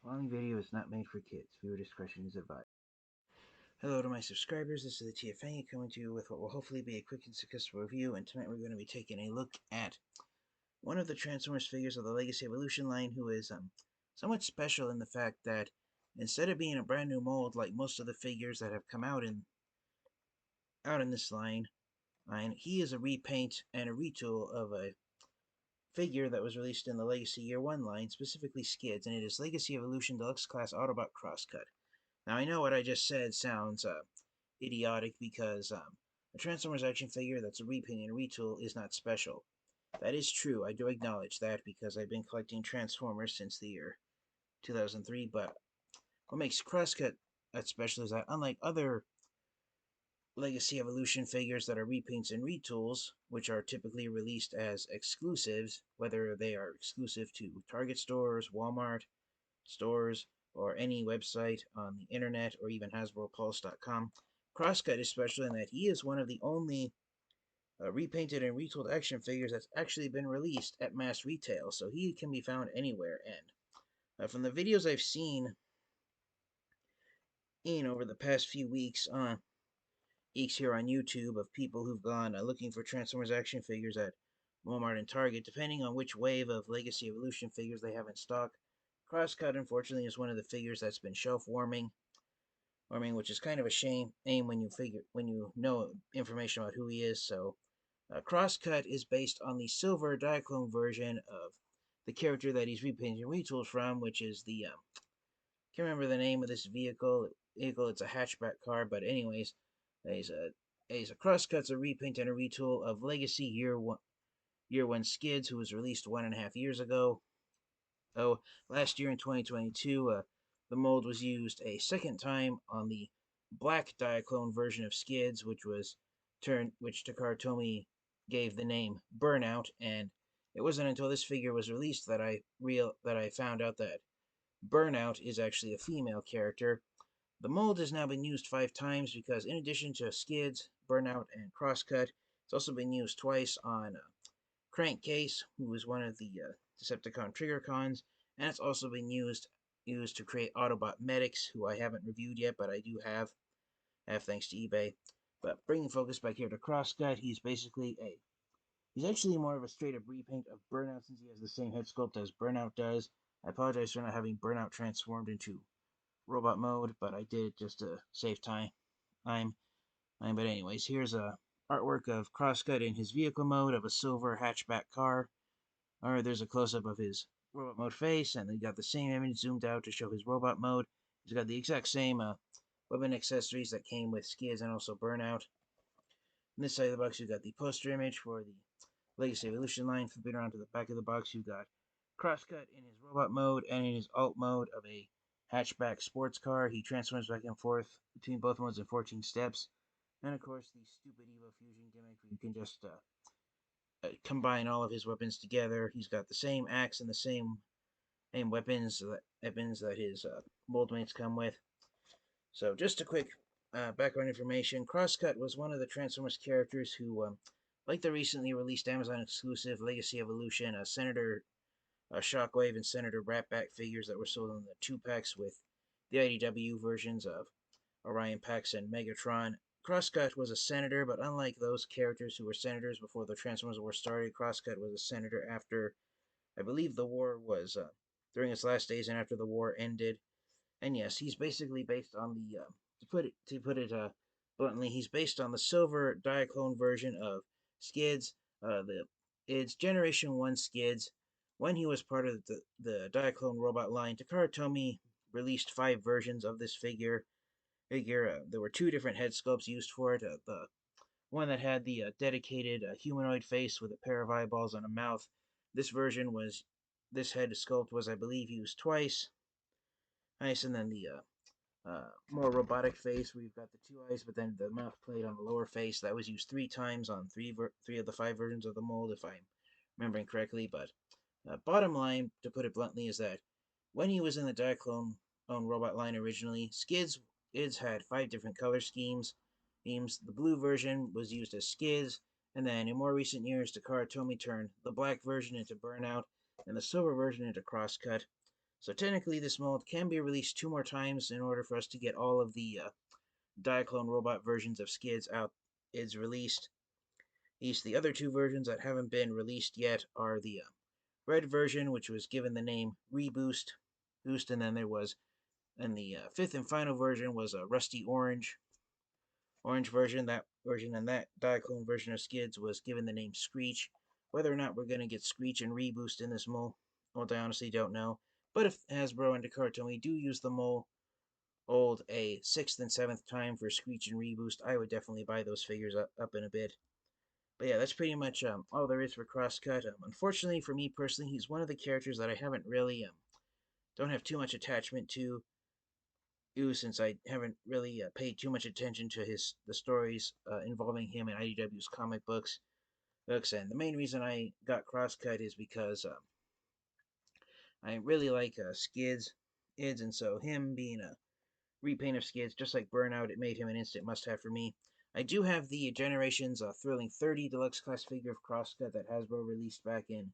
following video is not made for kids. Viewer discretion is advised. Hello to my subscribers, this is the TFA coming to you with what will hopefully be a quick and successful review, and tonight we're going to be taking a look at one of the Transformers figures of the Legacy Evolution line who is somewhat special in the fact that instead of being a brand new mold like most of the figures that have come out in this line, he is a repaint and a retool of a figure that was released in the Legacy Year 1 line, specifically Skids, and it is Legacy Evolution Deluxe Class Autobot Crosscut. Now, I know what I just said sounds idiotic because a Transformers action figure that's a repaint and a retool is not special. That is true, I do acknowledge that because I've been collecting Transformers since the year 2003, but what makes Crosscut special is that unlike other Legacy Evolution figures that are repaints and retools, which are typically released as exclusives, whether they are exclusive to Target stores, Walmart stores, or any website on the internet, or even HasbroPulse.com. Crosscut is special in that he is one of the only repainted and retooled action figures that's actually been released at mass retail, so he can be found anywhere. And from the videos I've seen over the past few weeks here on YouTube of people who've gone looking for Transformers action figures at Walmart and Target, depending on which wave of Legacy Evolution figures they have in stock. Crosscut, unfortunately, is one of the figures that's been shelf warming, which is kind of a shame when you know information about who he is. So, Crosscut is based on the silver Diaclone version of the character that he's repainted retools from, which is the can't remember the name of this vehicle. It's a hatchback car, but anyways, he's a Crosscut's a repaint and a retool of Legacy Year One Skids, who was released 1.5 years ago. Oh, last year in 2022, the mold was used a second time on the black Diaclone version of Skids, which Takara Tomy gave the name Burnout, and it wasn't until this figure was released that I found out that Burnout is actually a female character. The mold has now been used 5 times because, in addition to Skids, Burnout, and Crosscut, it's also been used twice on Crankcase, who is one of the Decepticon Triggercons, and it's also been used to create Autobot Medics, who I haven't reviewed yet, but I do have thanks to eBay. But bringing focus back here to Crosscut, he's actually more of a straight up repaint of Burnout since he has the same head sculpt as Burnout does. I apologize for not having Burnout transformed into robot mode, but I did just to save time. But anyways, here's a artwork of Crosscut in his vehicle mode of a silver hatchback car. Or there's a close-up of his robot mode face, and then got the same image zoomed out to show his robot mode. He's got the exact same weapon accessories that came with Skids and also Burnout. On this side of the box, you've got the poster image for the Legacy Evolution line. Flipping around to the back of the box, you've got Crosscut in his robot mode and in his alt mode of a hatchback sports car. He transforms back and forth between both modes in 14 steps. And of course, the stupid Evo Fusion gimmick where you can just combine all of his weapons together. He's got the same axe and the same weapons that his mold mates come with. So just a quick background information. Crosscut was one of the Transformers characters who, like the recently released Amazon exclusive Legacy Evolution, Senator Shockwave and Senator Ratback figures that were sold in the 2-packs with the IDW versions of Orion Pax and Megatron. Crosscut was a senator, but unlike those characters who were senators before the Transformers War started, Crosscut was a senator after, I believe, the war was during its last days and after the war ended. And yes, he's basically based on the to put it bluntly, he's based on the silver Diaclone version of Skids. It's Generation 1 Skids. When he was part of the Diaclone robot line, Takara Tomy released 5 versions of this figure. There were 2 different head sculpts used for it. The one that had the dedicated humanoid face with a pair of eyeballs and a mouth. This head sculpt was, I believe, used twice. Nice, and then the more robotic face where you've got the 2 eyes, but then the mouth plate on the lower face. That was used 3 times on 3 of the 5 versions of the mold, if I'm remembering correctly. But bottom line, to put it bluntly, is that when he was in the Diaclone robot line originally, Skids had 5 different color schemes. The blue version was used as Skids, and then in more recent years, Takara Tomy turned the black version into Burnout, and the silver version into Crosscut. So technically, this mold can be released 2 more times in order for us to get all of the Diaclone robot versions of Skids out. Is released. The other 2 versions that haven't been released yet are the red version, which was given the name Reboost, and then there was, and the 5th and final version was a rusty orange version. That version and that Diaclone version of Skids was given the name Screech. Whether or not we're going to get Screech and Reboost in this mold, well, I honestly don't know. But if Hasbro and Decathlon do use the mold a 6th and 7th time for Screech and Reboost, I would definitely buy those figures up in a bit. But yeah, that's pretty much all there is for Crosscut. Unfortunately for me personally, he's one of the characters that I haven't really don't have too much attachment to, since I haven't really paid too much attention to the stories involving him in IDW's comic books. And the main reason I got Crosscut is because I really like Skids, and so him being a repaint of Skids, just like Burnout, it made him an instant must-have for me. I do have the Generations Thrilling 30 Deluxe Class figure of Crosscut that Hasbro released back in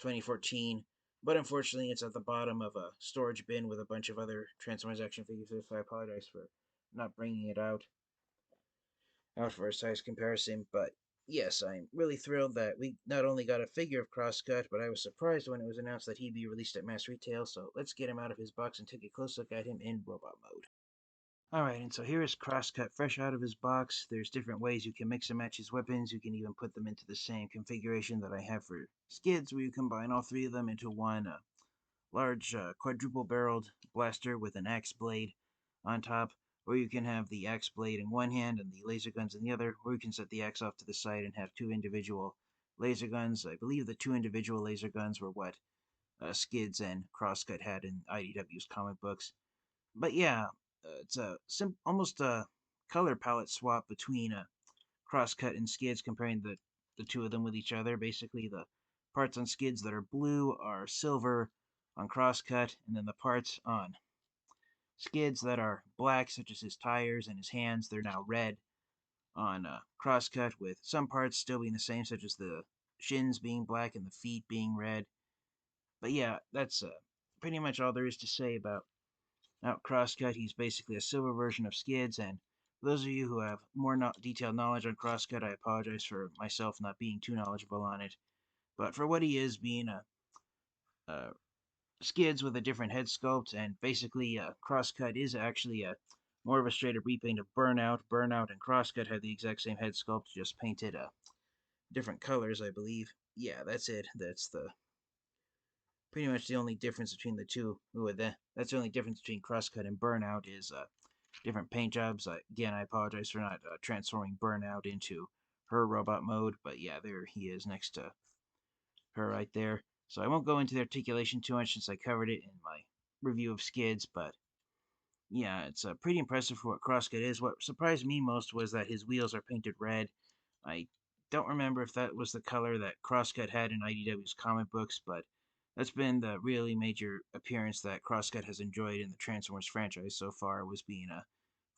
2014, but unfortunately it's at the bottom of a storage bin with a bunch of other Transformers action figures, so I apologize for not bringing it out for a size comparison. But yes, I'm really thrilled that we not only got a figure of Crosscut, but I was surprised when it was announced that he'd be released at mass retail, so let's get him out of his box and take a close look at him in robot mode. Alright, and so here is Crosscut fresh out of his box. There's different ways you can mix and match his weapons. You can even put them into the same configuration that I have for Skids, where you combine all 3 of them into one large quadruple-barreled blaster with an axe blade on top, or you can have the axe blade in one hand and the laser guns in the other, or you can set the axe off to the side and have 2 individual laser guns. I believe the 2 individual laser guns were what Skids and Crosscut had in IDW's comic books. But yeah, it's almost a color palette swap between Crosscut and Skids, comparing the 2 of them with each other. Basically, the parts on Skids that are blue are silver on Crosscut, and then the parts on Skids that are black, such as his tires and his hands, they're now red on Crosscut, with some parts still being the same, such as the shins being black and the feet being red. But yeah, that's pretty much all there is to say about Crosscut. He's basically a silver version of Skids, and for those of you who have more detailed knowledge on Crosscut, I apologize for myself not being too knowledgeable on it. But for what he is, being a Skids with a different head sculpt, and basically Crosscut is actually more of a straight up repaint of Burnout. Burnout and Crosscut have the exact same head sculpt, just painted different colors, I believe. Yeah, that's it. That's pretty much the only difference between the two. That's the only difference between Crosscut and Burnout is different paint jobs. Again, I apologize for not transforming Burnout into her robot mode, but yeah, there he is next to her right there. So I won't go into the articulation too much since I covered it in my review of Skids, but yeah, it's pretty impressive for what Crosscut is. What surprised me most was that his wheels are painted red. I don't remember if that was the color that Crosscut had in IDW's comic books, but that's been the really major appearance that Crosscut has enjoyed in the Transformers franchise so far, was being a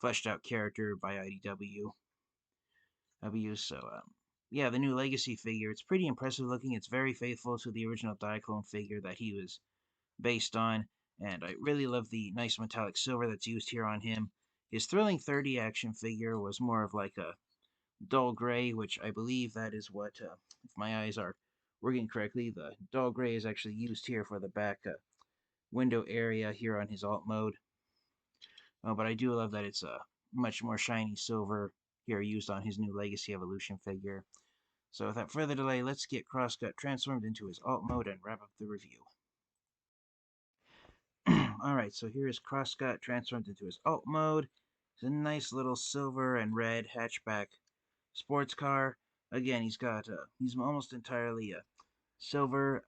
fleshed out character by IDW. So, yeah, the new Legacy figure, it's pretty impressive looking. It's very faithful to the original Diaclone figure that he was based on, and I really love the nice metallic silver that's used here on him. His Thrilling 30 action figure was more of like a dull gray, which I believe that is what, if my eyes are working correctly, the dull gray is actually used here for the back window area here on his alt mode. But I do love that it's a much more shiny silver here used on his new Legacy Evolution figure. So without further delay, let's get Crosscut transformed into his alt mode and wrap up the review. Alright, so here is Crosscut transformed into his alt mode. It's a nice little silver and red hatchback sports car. Again, he's almost entirely silver.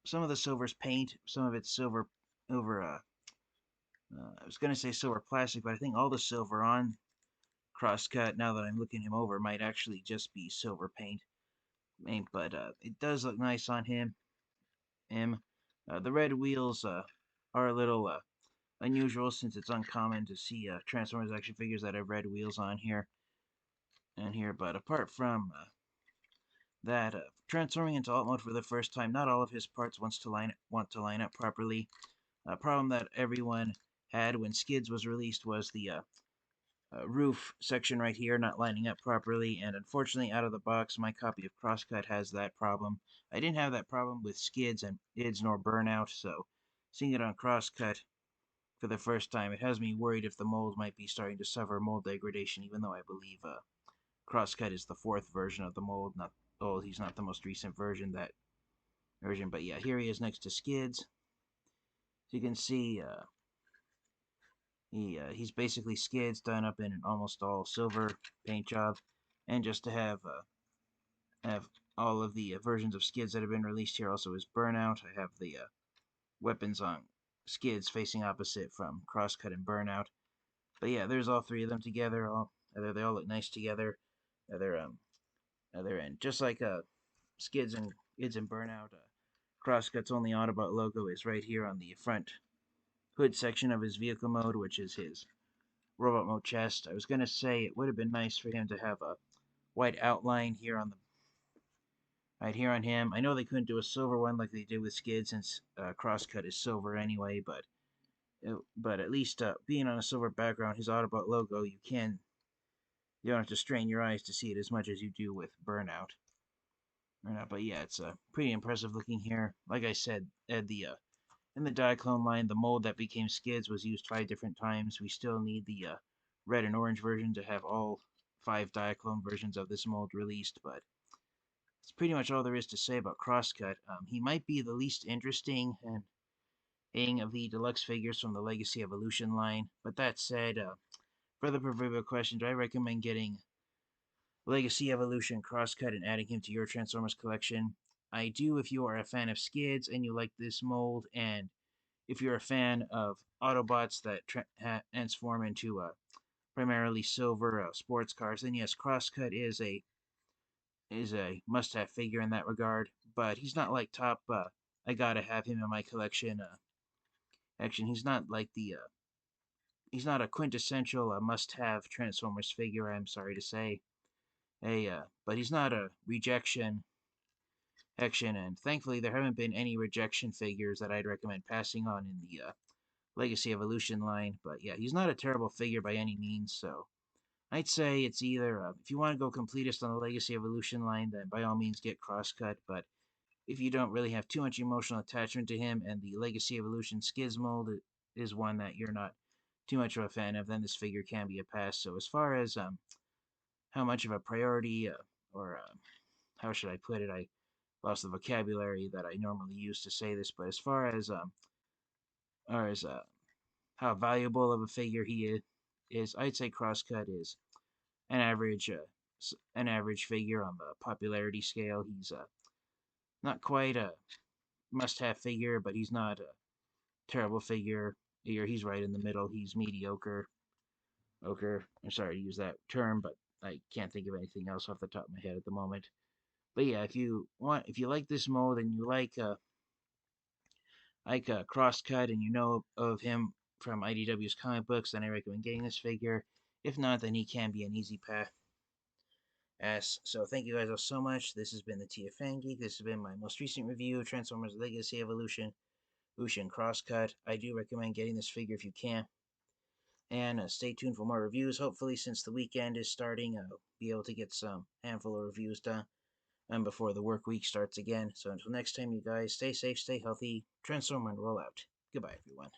Some of the silver's paint, some of it's silver over I was gonna say silver plastic, but I think all the silver on Crosscut, now that I'm looking him over, might actually just be silver paint. But it does look nice on him. The red wheels are a little unusual, since it's uncommon to see Transformers action figures that have red wheels on here and here. But apart from that, transforming into alt mode for the first time, not all of his parts want to line up properly. A problem that everyone had when Skids was released was the roof section right here not lining up properly, and unfortunately, out of the box, my copy of Crosscut has that problem. I didn't have that problem with Skids and IDS nor Burnout, so seeing it on Crosscut for the first time, it has me worried if the mold might be starting to suffer mold degradation, even though I believe Crosscut is the fourth version of the mold. Not he's not the most recent version, but yeah, here he is next to Skids. So you can see he's basically Skids done up in an almost all silver paint job, and just to have all of the versions of Skids that have been released here also is Burnout. I have the weapons on Skids facing opposite from Crosscut and Burnout. But yeah, there's all three of them together. They all look nice together. Other end, just like Skids and Ids and Burnout. Crosscut's only Autobot logo is right here on the front hood section of his vehicle mode, which is his robot mode chest. I was gonna say it would have been nice for him to have a white outline here on the right here on him. I know they couldn't do a silver one like they did with Skid since Crosscut is silver anyway, but at least being on a silver background, his Autobot logo, you don't have to strain your eyes to see it as much as you do with Burnout. But yeah, it's pretty impressive looking here. Like I said, in the Diaclone line, the mold that became Skids was used 5 different times. We still need the red and orange version to have all 5 Diaclone versions of this mold released, but that's pretty much all there is to say about Crosscut. He might be the least interesting and of the deluxe figures from the Legacy Evolution line, but that said, for the proverbial question, do I recommend getting Legacy Evolution Crosscut and adding him to your Transformers collection? I do if you are a fan of Skids and you like this mold, and if you're a fan of Autobots that transform into primarily silver sports cars, then yes, Crosscut is a must-have figure in that regard. But he's not like top. I gotta have him in my collection. Action. He's not like the. He's not a quintessential must-have Transformers figure. I'm sorry to say. But he's not a rejection action, and thankfully there haven't been any rejection figures that I'd recommend passing on in the Legacy Evolution line. But yeah, he's not a terrible figure by any means. So I'd say it's either if you want to go completist on the Legacy Evolution line, then by all means get Crosscut. But if you don't really have too much emotional attachment to him, and the Legacy Evolution Skids mold is one that you're not too much of a fan of, then this figure can be a pass. So as far as how much of a priority or how should I put it, I lost the vocabulary that I normally use to say this, but as far as how valuable of a figure he is, I'd say Crosscut is an average an average figure on the popularity scale. He's not quite a must-have figure, but he's not a terrible figure. He's right in the middle. He's mediocre. I'm sorry to use that term, but I can't think of anything else off the top of my head at the moment. But yeah, if you like this mold and you like Crosscut and you know of him from IDW's comic books, then I recommend getting this figure. If not, then he can be an easy pass. So thank you guys all so much. This has been the TFN Geek. This has been my most recent review of Transformers Legacy Evolution Ushin Crosscut. I do recommend getting this figure if you can. And stay tuned for more reviews. Hopefully, since the weekend is starting, I'll be able to get some handful of reviews done before the work week starts again. So until next time, you guys, stay safe, stay healthy, transform and roll out. Goodbye, everyone.